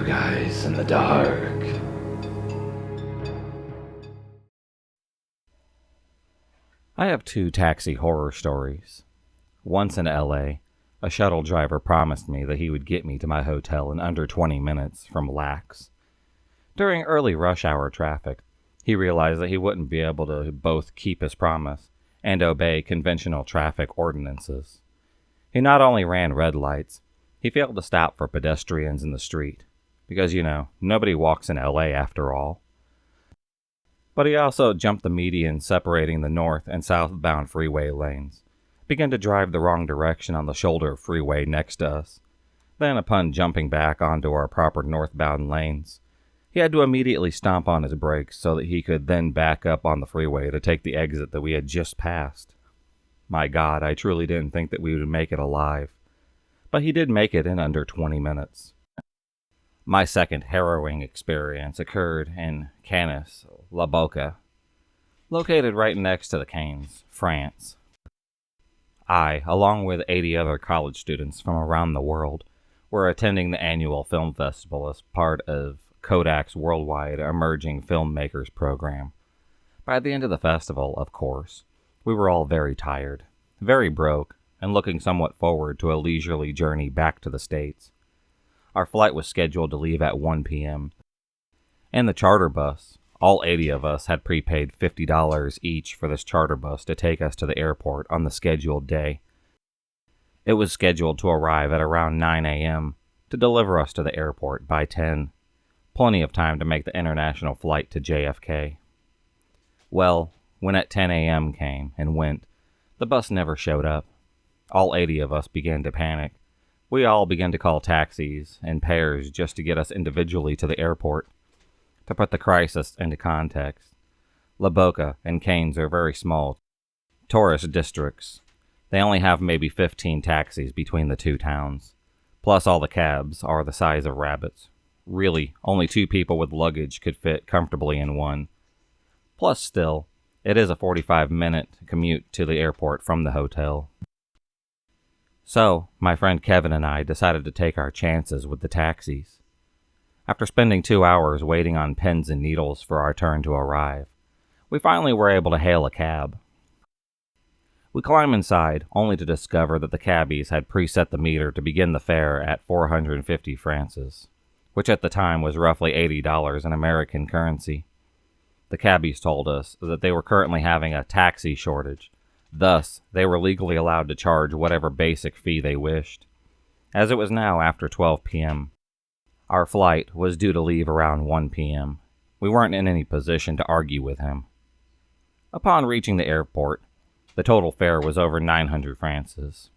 Two guys in the dark. I have two taxi horror stories. Once in LA, a shuttle driver promised me that he would get me to my hotel in under 20 minutes from Lax. During early rush hour traffic, he realized that he wouldn't be able to both keep his promise and obey conventional traffic ordinances. He not only ran red lights, he failed to stop for pedestrians in the street, because, nobody walks in LA after all. But he also jumped the median separating the north and southbound freeway lanes, began to drive the wrong direction on the shoulder freeway next to us. Then, upon jumping back onto our proper northbound lanes, he had to immediately stomp on his brakes so that he could then back up on the freeway to take the exit that we had just passed. My God, I truly didn't think that we would make it alive. But he did make it in under 20 minutes. My second harrowing experience occurred in Canis, La Boca, located right next to the Canes, France. I, along with 80 other college students from around the world, were attending the annual film festival as part of Kodak's worldwide Emerging Filmmakers program. By the end of the festival, of course, we were all very tired, very broke, and looking somewhat forward to a leisurely journey back to the States. Our flight was scheduled to leave at 1 p.m., and the charter bus, all 80 of us had prepaid $50 each for this charter bus to take us to the airport on the scheduled day. It was scheduled to arrive at around 9 a.m. to deliver us to the airport by 10. Plenty of time to make the international flight to JFK. Well, when at 10 a.m. came and went, the bus never showed up. All 80 of us began to panic. We all began to call taxis in pairs just to get us individually to the airport. To put the crisis into context, La Boca and Canes are very small tourist districts. They only have maybe 15 taxis between the two towns. Plus all the cabs are the size of rabbits. Really, only 2 people with luggage could fit comfortably in one. Plus still, it is a 45-minute commute to the airport from the hotel. So, my friend Kevin and I decided to take our chances with the taxis. After spending 2 hours waiting on pins and needles for our turn to arrive, we finally were able to hail a cab. We climb inside, only to discover that the cabbies had preset the meter to begin the fare at 450 francs, which at the time was roughly $80 in American currency. The cabbies told us that they were currently having a taxi shortage. Thus, they were legally allowed to charge whatever basic fee they wished. As it was now after 12 p.m., our flight was due to leave around 1 p.m. We weren't in any position to argue with him. Upon reaching the airport, the total fare was over 900 francs.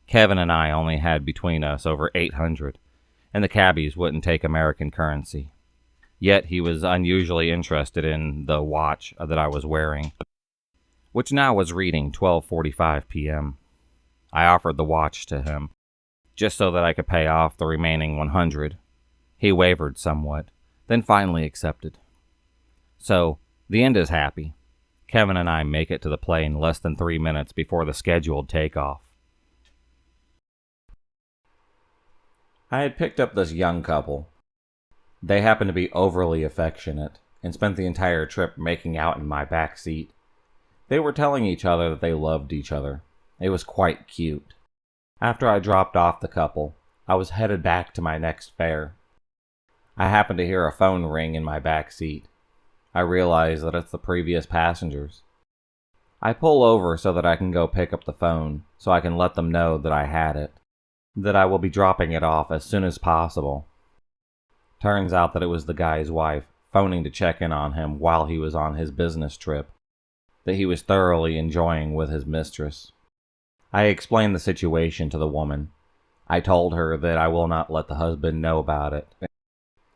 Kevin and I only had between us over 800, and the cabbies wouldn't take American currency. Yet he was unusually interested in the watch that I was wearing, which now was reading 12:45 p.m. I offered the watch to him, just so that I could pay off the remaining 100. He wavered somewhat, then finally accepted. So, the end is happy. Kevin and I make it to the plane less than 3 minutes before the scheduled takeoff. I had picked up this young couple. They happened to be overly affectionate and spent the entire trip making out in my back seat. They were telling each other that they loved each other. It was quite cute. After I dropped off the couple, I was headed back to my next fare. I happened to hear a phone ring in my back seat. I realize that it's the previous passengers. I pull over so that I can go pick up the phone, so I can let them know that I had it, that I will be dropping it off as soon as possible. Turns out that it was the guy's wife phoning to check in on him while he was on his business trip, that he was thoroughly enjoying with his mistress. I explained the situation to the woman. I told her that I will not let the husband know about it,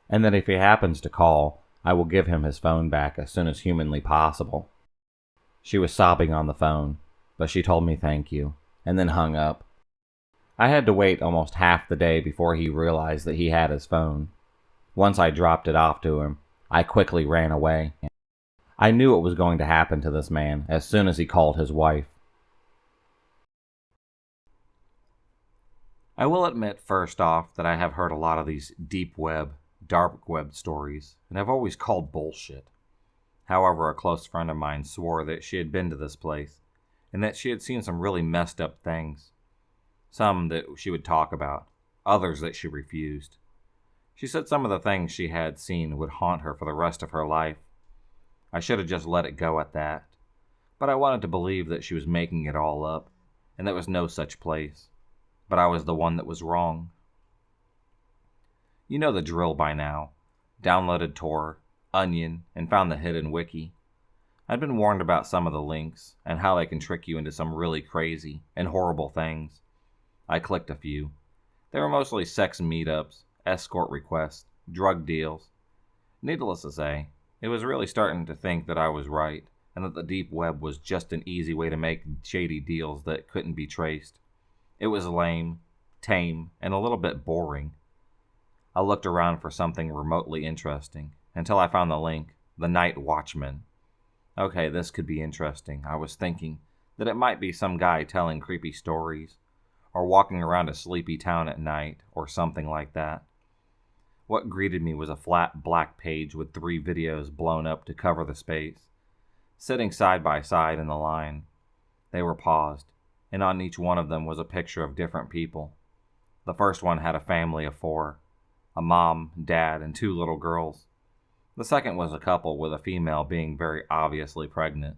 and that if he happens to call, I will give him his phone back as soon as humanly possible. She was sobbing on the phone, but she told me thank you, and then hung up. I had to wait almost half the day before he realized that he had his phone. Once I dropped it off to him, I quickly ran away. I knew what was going to happen to this man as soon as he called his wife. I will admit first off that I have heard a lot of these deep web dark web stories and have always called bullshit. However, a close friend of mine swore that she had been to this place and that she had seen some really messed up things. Some that she would talk about, others that she refused. She said some of the things she had seen would haunt her for the rest of her life. I should have just let it go at that, but I wanted to believe that she was making it all up and there was no such place. But I was the one that was wrong. You know the drill by now. Downloaded Tor, Onion, and found the hidden wiki. I'd been warned about some of the links and how they can trick you into some really crazy and horrible things. I clicked a few. They were mostly sex meetups, escort requests, drug deals. Needless to say, it was really starting to think that I was right and that the deep web was just an easy way to make shady deals that couldn't be traced. It was lame, tame, and a little bit boring. I looked around for something remotely interesting until I found the link, The Night Watchman. Okay, this could be interesting. I was thinking that it might be some guy telling creepy stories, or walking around a sleepy town at night, or something like that. What greeted me was a flat black page with 3 videos blown up to cover the space, sitting side by side in the line. They were paused, and on each one of them was a picture of different people. The first one had a family of 4, a mom, dad, and 2 little girls. The second was a couple with a female being very obviously pregnant.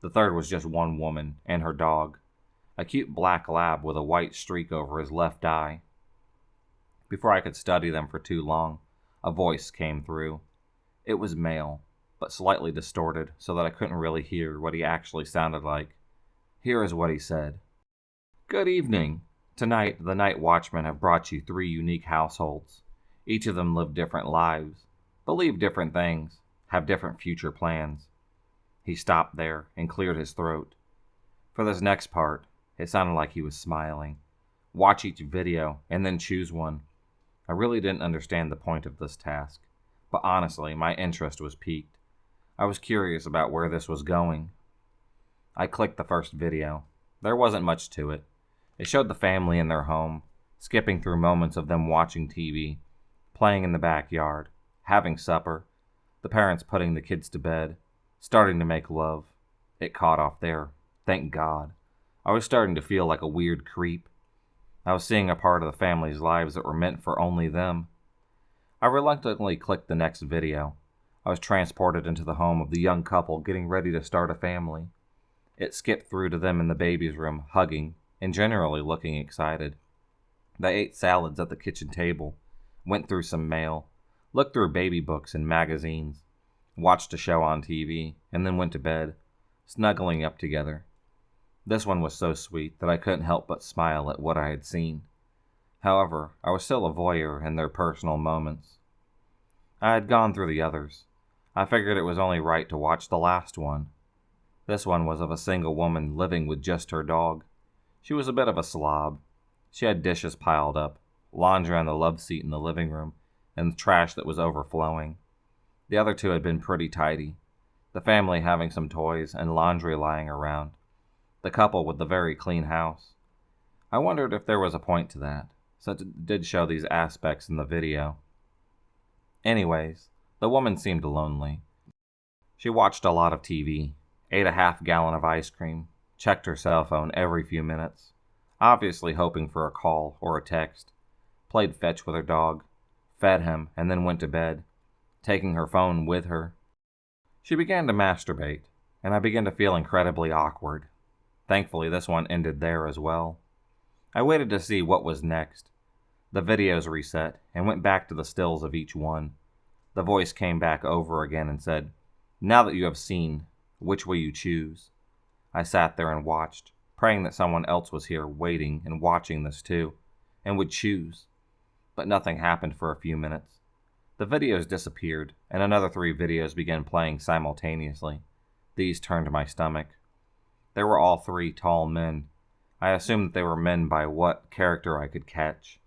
The third was just one woman and her dog, a cute black lab with a white streak over his left eye. Before I could study them for too long, a voice came through. It was male, but slightly distorted so that I couldn't really hear what he actually sounded like. Here is what he said. Good evening. Tonight, the Night Watchmen have brought you 3 unique households. Each of them live different lives, believe different things, have different future plans. He stopped there and cleared his throat. For this next part, it sounded like he was smiling. Watch each video and then choose one. I really didn't understand the point of this task, but honestly, my interest was piqued. I was curious about where this was going. I clicked the first video. There wasn't much to it. It showed the family in their home, skipping through moments of them watching TV, playing in the backyard, having supper, the parents putting the kids to bed, starting to make love. It caught off there. Thank God. I was starting to feel like a weird creep. I was seeing a part of the family's lives that were meant for only them. I reluctantly clicked the next video. I was transported into the home of the young couple getting ready to start a family. It skipped through to them in the baby's room, hugging, and generally looking excited. They ate salads at the kitchen table, went through some mail, looked through baby books and magazines, watched a show on TV, and then went to bed, snuggling up together. This one was so sweet that I couldn't help but smile at what I had seen. However, I was still a voyeur in their personal moments. I had gone through the others. I figured it was only right to watch the last one. This one was of a single woman living with just her dog. She was a bit of a slob. She had dishes piled up, laundry on the love seat in the living room, and trash that was overflowing. The other 2 had been pretty tidy, the family having some toys and laundry lying around, the couple with the very clean house. I wondered if there was a point to that, since it did show these aspects in the video. Anyways, the woman seemed lonely. She watched a lot of TV, ate a half-gallon of ice cream, checked her cell phone every few minutes, obviously hoping for a call or a text, played fetch with her dog, fed him, and then went to bed, taking her phone with her. She began to masturbate, and I began to feel incredibly awkward. Thankfully, this one ended there as well. I waited to see what was next. The videos reset and went back to the stills of each one. The voice came back over again and said, Now that you have seen, which will you choose? I sat there and watched, praying that someone else was here waiting and watching this too, and would choose. But nothing happened for a few minutes. The videos disappeared, and another 3 videos began playing simultaneously. These turned my stomach. They were all 3 tall men. I assumed that they were men by what character I could catch.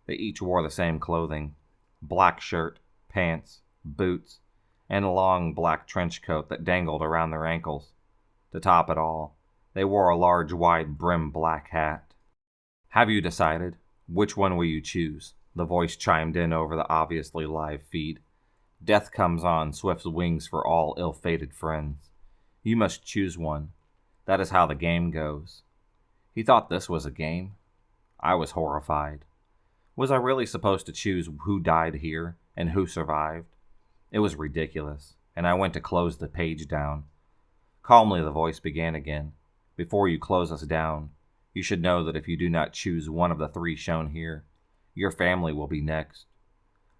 They each wore the same clothing, black shirt, pants, boots, and a long black trench coat that dangled around their ankles. To top it all, they wore a large wide brim black hat. Have you decided? Which one will you choose? The voice chimed in over the obviously live feed. Death comes on swift wings for all ill-fated friends. You must choose one. That is how the game goes. He thought this was a game. I was horrified. Was I really supposed to choose who died here and who survived? It was ridiculous, and I went to close the page down. Calmly the voice began again. Before you close us down, you should know that if you do not choose one of the three shown here, your family will be next.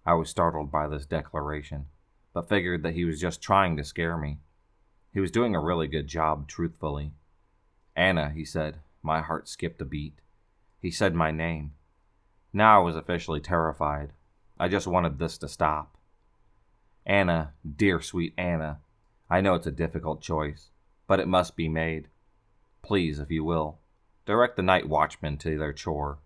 I was startled by this declaration, but figured that he was just trying to scare me. He was doing a really good job, truthfully. Anna, he said. My heart skipped a beat. He said my name. Now I was officially terrified. I just wanted this to stop. Anna, dear sweet Anna, I know it's a difficult choice, but it must be made. Please, if you will, direct the night watchmen to their chore.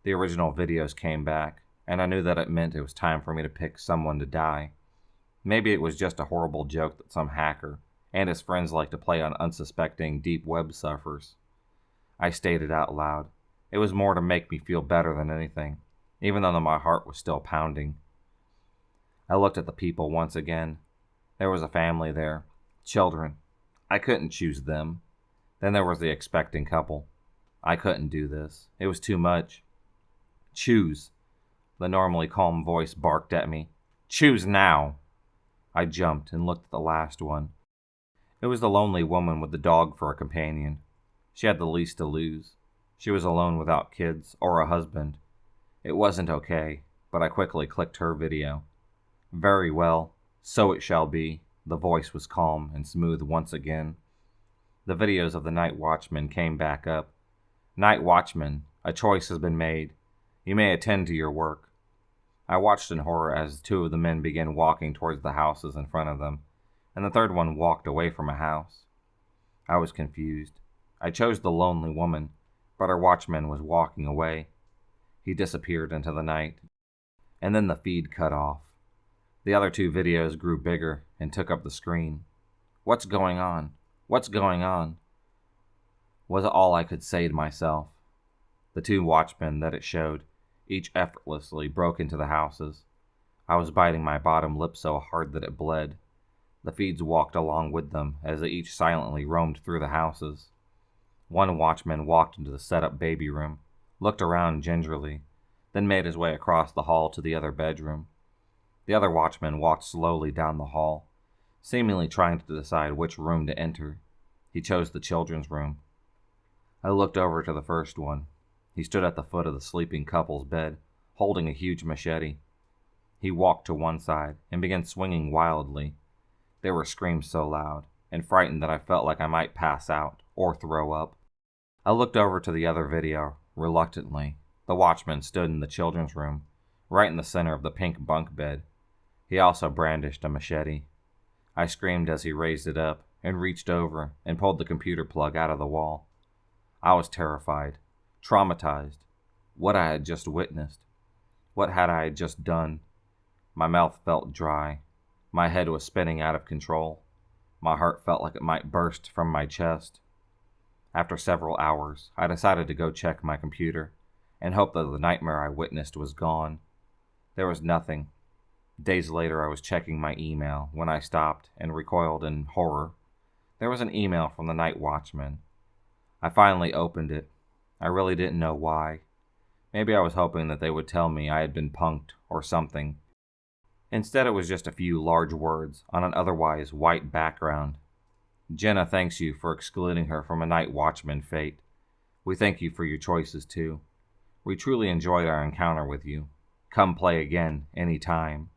The original videos came back, and I knew that it meant it was time for me to pick someone to die. Maybe it was just a horrible joke that some hacker and his friends like to play on unsuspecting deep web surfers. I stated out loud. It was more to make me feel better than anything, even though my heart was still pounding. I looked at the people once again. There was a family there. Children. I couldn't choose them. Then there was the expecting couple. I couldn't do this. It was too much. Choose. The normally calm voice barked at me. Choose now. I jumped and looked at the last one. It was the lonely woman with the dog for a companion. She had the least to lose. She was alone without kids or a husband. It wasn't okay, but I quickly clicked her video. Very well, so it shall be. The voice was calm and smooth once again. The videos of the night watchmen came back up. Night watchman, a choice has been made. You may attend to your work. I watched in horror as two of the men began walking towards the houses in front of them, and the third one walked away from a house. I was confused. I chose the lonely woman, but our watchman was walking away. He disappeared into the night, and then the feed cut off. The other two videos grew bigger and took up the screen. What's going on? What's going on? Was all I could say to myself. The two watchmen that it showed, each effortlessly broke into the houses. I was biting my bottom lip so hard that it bled. The feeds walked along with them as they each silently roamed through the houses. One watchman walked into the set-up baby room, looked around gingerly, then made his way across the hall to the other bedroom. The other watchman walked slowly down the hall, seemingly trying to decide which room to enter. He chose the children's room. I looked over to the first one. He stood at the foot of the sleeping couple's bed, holding a huge machete. He walked to one side and began swinging wildly. There were screams so loud and frightened that I felt like I might pass out or throw up. I looked over to the other video, reluctantly. The watchman stood in the children's room, right in the center of the pink bunk bed. He also brandished a machete. I screamed as he raised it up and reached over and pulled the computer plug out of the wall. I was terrified, traumatized. What I had just witnessed. What had I just done? My mouth felt dry. My head was spinning out of control. My heart felt like it might burst from my chest. After several hours, I decided to go check my computer and hope that the nightmare I witnessed was gone. There was nothing. Days later, I was checking my email when I stopped and recoiled in horror. There was an email from the night watchman. I finally opened it. I really didn't know why. Maybe I was hoping that they would tell me I had been punked or something. Instead, it was just a few large words on an otherwise white background. Jenna thanks you for excluding her from a night watchman fate. We thank you for your choices too. We truly enjoyed our encounter with you. Come play again, any time.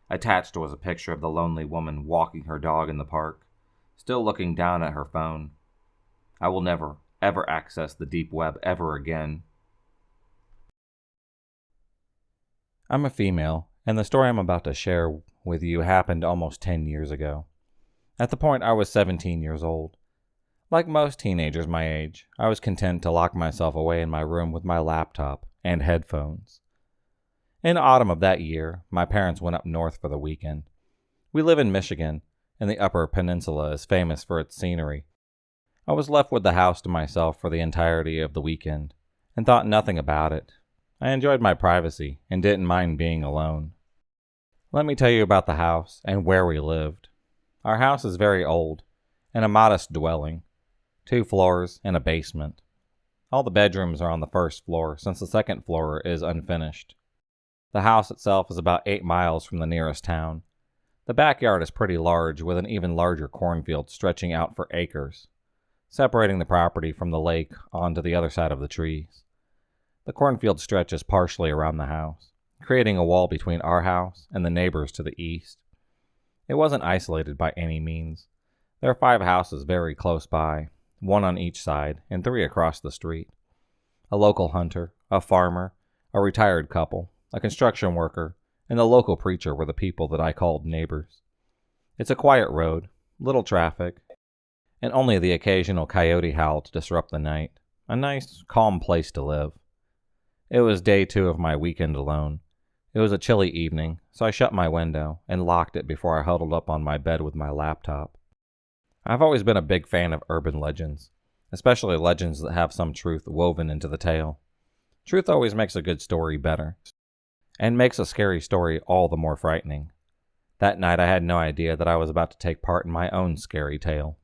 Attached was a picture of the lonely woman walking her dog in the park, still looking down at her phone. I will never, ever access the deep web ever again. I'm a female, and the story I'm about to share with you happened almost 10 years ago. At the point I was 17 years old. Like most teenagers my age, I was content to lock myself away in my room with my laptop and headphones. In autumn of that year, my parents went up north for the weekend. We live in Michigan, and the Upper Peninsula is famous for its scenery. I was left with the house to myself for the entirety of the weekend, and thought nothing about it. I enjoyed my privacy and didn't mind being alone. Let me tell you about the house and where we lived. Our house is very old and a modest dwelling, 2 floors and a basement. All the bedrooms are on the first floor since the second floor is unfinished. The house itself is about 8 miles from the nearest town. The backyard is pretty large with an even larger cornfield stretching out for acres, separating the property from the lake onto the other side of the trees. The cornfield stretches partially around the house, creating a wall between our house and the neighbors to the east. It wasn't isolated by any means. There are 5 houses very close by, 1 on each side and 3 across the street. A local hunter, a farmer, a retired couple, a construction worker, and the local preacher were the people that I called neighbors. It's a quiet road, little traffic, and only the occasional coyote howl to disrupt the night. A nice, calm place to live. It was day 2 of my weekend alone. It was a chilly evening, so I shut my window and locked it before I huddled up on my bed with my laptop. I've always been a big fan of urban legends, especially legends that have some truth woven into the tale. Truth always makes a good story better, and makes a scary story all the more frightening. That night I had no idea that I was about to take part in my own scary tale.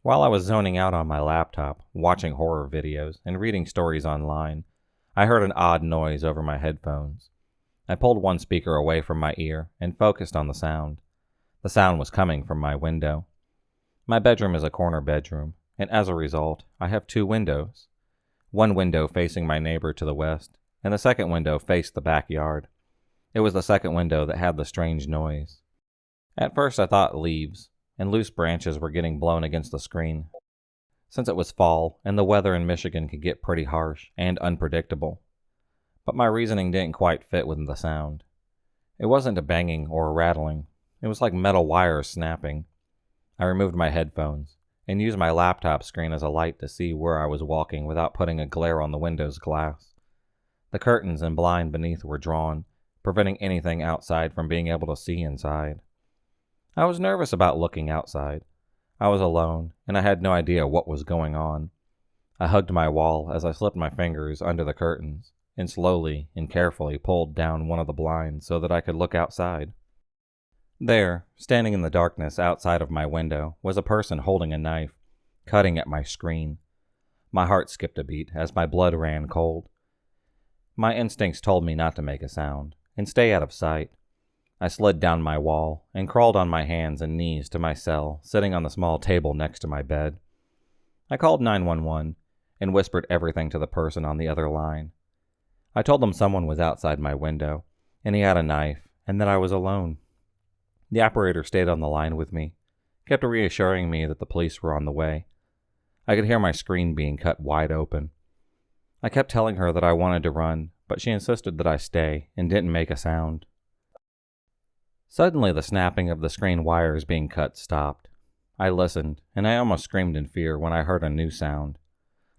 While I was zoning out on my laptop, watching horror videos and reading stories online, I heard an odd noise over my headphones. I pulled one speaker away from my ear and focused on the sound. The sound was coming from my window. My bedroom is a corner bedroom, and as a result, I have 2 windows. One window facing my neighbor to the west, and the second window faced the backyard. It was the second window that had the strange noise. At first I thought leaves and loose branches were getting blown against the screen, since it was fall and the weather in Michigan could get pretty harsh and unpredictable. But my reasoning didn't quite fit with the sound. It wasn't a banging or a rattling. It was like metal wires snapping. I removed my headphones and used my laptop screen as a light to see where I was walking without putting a glare on the window's glass. The curtains and blind beneath were drawn, preventing anything outside from being able to see inside. I was nervous about looking outside. I was alone, and I had no idea what was going on. I hugged my wall as I slipped my fingers under the curtains and slowly and carefully pulled down one of the blinds so that I could look outside. There, standing in the darkness outside of my window, was a person holding a knife, cutting at my screen. My heart skipped a beat as my blood ran cold. My instincts told me not to make a sound and stay out of sight. I slid down my wall and crawled on my hands and knees to my cell, sitting on the small table next to my bed. I called 911 and whispered everything to the person on the other line. I told them someone was outside my window, and he had a knife, and that I was alone. The operator stayed on the line with me, kept reassuring me that the police were on the way. I could hear my screen being cut wide open. I kept telling her that I wanted to run, but she insisted that I stay and didn't make a sound. Suddenly, the snapping of the screen wires being cut stopped. I listened, and I almost screamed in fear when I heard a new sound.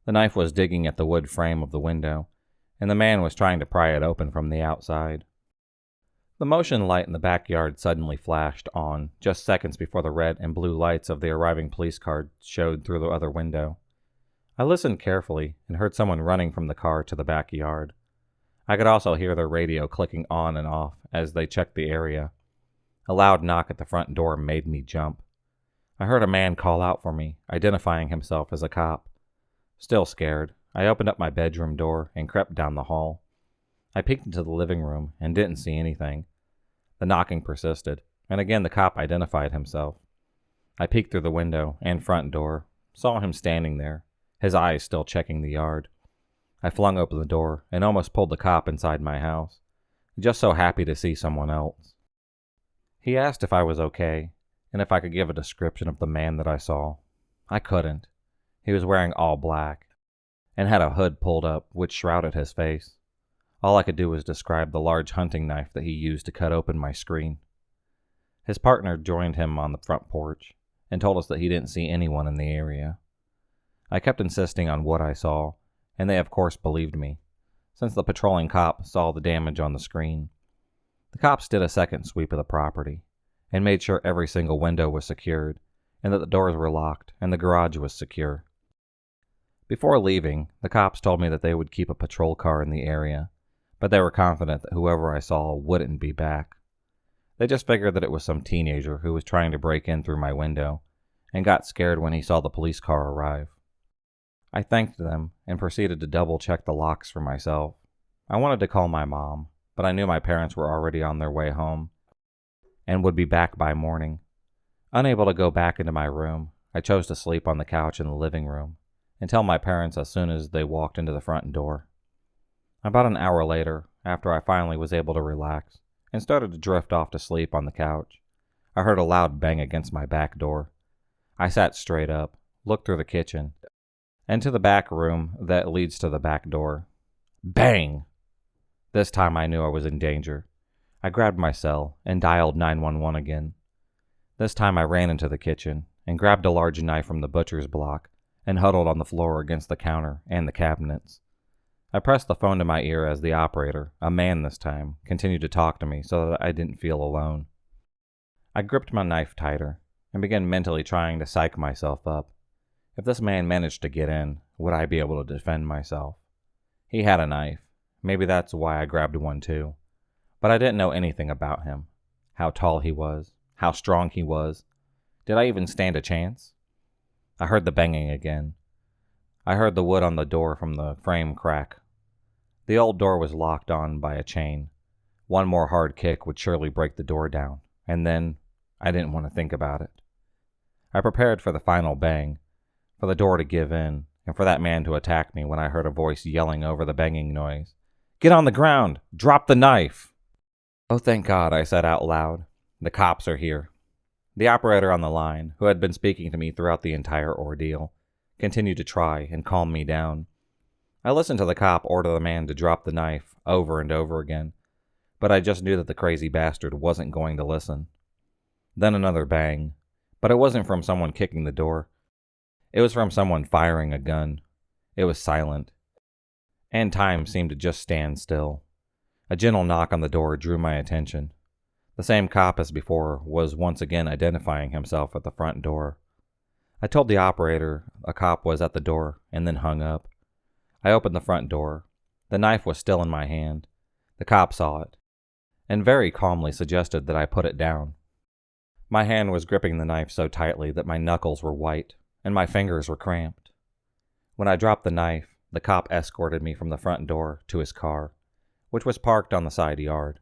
The knife was digging at the wood frame of the window, and the man was trying to pry it open from the outside. The motion light in the backyard suddenly flashed on, just seconds before the red and blue lights of the arriving police car showed through the other window. I listened carefully and heard someone running from the car to the backyard. I could also hear their radio clicking on and off as they checked the area. A loud knock at the front door made me jump. I heard a man call out for me, identifying himself as a cop. Still scared, I opened up my bedroom door and crept down the hall. I peeked into the living room and didn't see anything. The knocking persisted, and again the cop identified himself. I peeked through the window and front door, saw him standing there, his eyes still checking the yard. I flung open the door and almost pulled the cop inside my house, just so happy to see someone else. He asked if I was okay, and if I could give a description of the man that I saw. I couldn't. He was wearing all black, and had a hood pulled up which shrouded his face. All I could do was describe the large hunting knife that he used to cut open my screen. His partner joined him on the front porch, and told us that he didn't see anyone in the area. I kept insisting on what I saw, and they of course believed me, since the patrolling cop saw the damage on the screen. The cops did a second sweep of the property, and made sure every single window was secured, and that the doors were locked, and the garage was secure. Before leaving, the cops told me that they would keep a patrol car in the area, but they were confident that whoever I saw wouldn't be back. They just figured that it was some teenager who was trying to break in through my window and got scared when he saw the police car arrive. I thanked them and proceeded to double-check the locks for myself. I wanted to call my mom, but I knew my parents were already on their way home and would be back by morning. Unable to go back into my room, I chose to sleep on the couch in the living room and tell my parents as soon as they walked into the front door. About an hour later, after I finally was able to relax and started to drift off to sleep on the couch, I heard a loud bang against my back door. I sat straight up, looked through the kitchen, and to the back room that leads to the back door. Bang! This time I knew I was in danger. I grabbed my cell and dialed 911 again. This time I ran into the kitchen and grabbed a large knife from the butcher's block and huddled on the floor against the counter and the cabinets. I pressed the phone to my ear as the operator, a man this time, continued to talk to me so that I didn't feel alone. I gripped my knife tighter and began mentally trying to psych myself up. If this man managed to get in, would I be able to defend myself? He had a knife. Maybe that's why I grabbed one too. But I didn't know anything about him. How tall he was. How strong he was. Did I even stand a chance? I heard the banging again. I heard the wood on the door from the frame crack. The old door was locked on by a chain. One more hard kick would surely break the door down, and then I didn't want to think about it. I prepared for the final bang, for the door to give in, and for that man to attack me when I heard a voice yelling over the banging noise. "Get on the ground! Drop the knife!" "Oh, thank God," I said out loud. "The cops are here." The operator on the line, who had been speaking to me throughout the entire ordeal, continued to try and calm me down. I listened to the cop order the man to drop the knife over and over again, but I just knew that the crazy bastard wasn't going to listen. Then another bang, but it wasn't from someone kicking the door. It was from someone firing a gun. It was silent, and time seemed to just stand still. A gentle knock on the door drew my attention. The same cop as before was once again identifying himself at the front door. I told the operator a cop was at the door and then hung up. I opened the front door. The knife was still in my hand. The cop saw it, and very calmly suggested that I put it down. My hand was gripping the knife so tightly that my knuckles were white, and my fingers were cramped. When I dropped the knife, the cop escorted me from the front door to his car, which was parked on the side yard.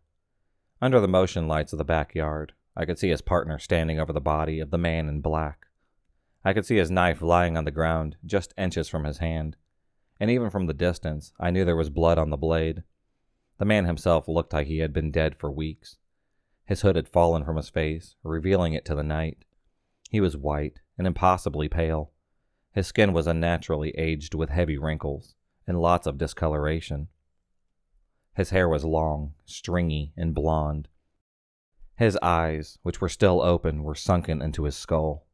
Under the motion lights of the backyard, I could see his partner standing over the body of the man in black. I could see his knife lying on the ground just inches from his hand, and even from the distance, I knew there was blood on the blade. The man himself looked like he had been dead for weeks. His hood had fallen from his face, revealing it to the night. He was white and impossibly pale. His skin was unnaturally aged with heavy wrinkles and lots of discoloration. His hair was long, stringy, and blonde. His eyes, which were still open, were sunken into his skull.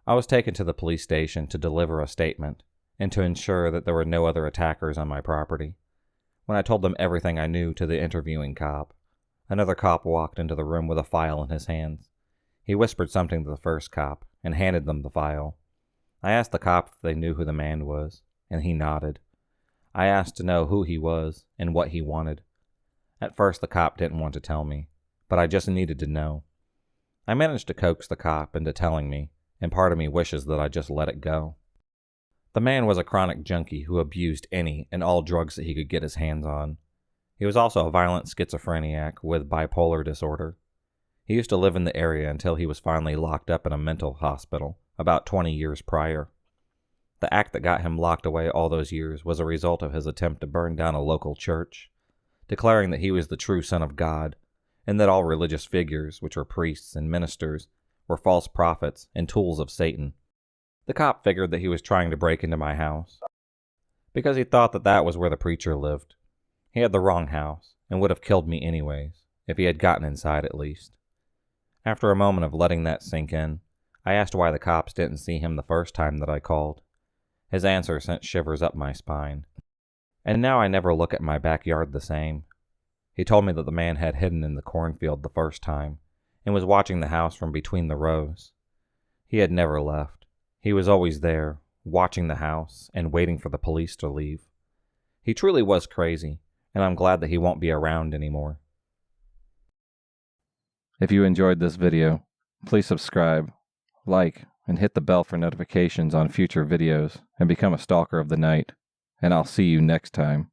I was taken to the police station to deliver a statement and to ensure that there were no other attackers on my property. When I told them everything I knew to the interviewing cop, another cop walked into the room with a file in his hands. He whispered something to the first cop and handed them the file. I asked the cop if they knew who the man was, and he nodded. I asked to know who he was and what he wanted. At first the cop didn't want to tell me, but I just needed to know. I managed to coax the cop into telling me, and part of me wishes that I just let it go. The man was a chronic junkie who abused any and all drugs that he could get his hands on. He was also a violent schizophrenic with bipolar disorder. He used to live in the area until he was finally locked up in a mental hospital about 20 years prior. The act that got him locked away all those years was a result of his attempt to burn down a local church, declaring that he was the true Son of God, and that all religious figures, which were priests and ministers, were false prophets and tools of Satan. The cop figured that he was trying to break into my house, because he thought that that was where the preacher lived. He had the wrong house, and would have killed me anyways, if he had gotten inside at least. After a moment of letting that sink in, I asked why the cops didn't see him the first time that I called. His answer sent shivers up my spine, and now I never look at my backyard the same. He told me that the man had hidden in the cornfield the first time, and was watching the house from between the rows. He had never left. He was always there, watching the house and waiting for the police to leave. He truly was crazy, and I'm glad that he won't be around anymore. If you enjoyed this video, please subscribe, like, and hit the bell for notifications on future videos, and become a stalker of the night. And I'll see you next time.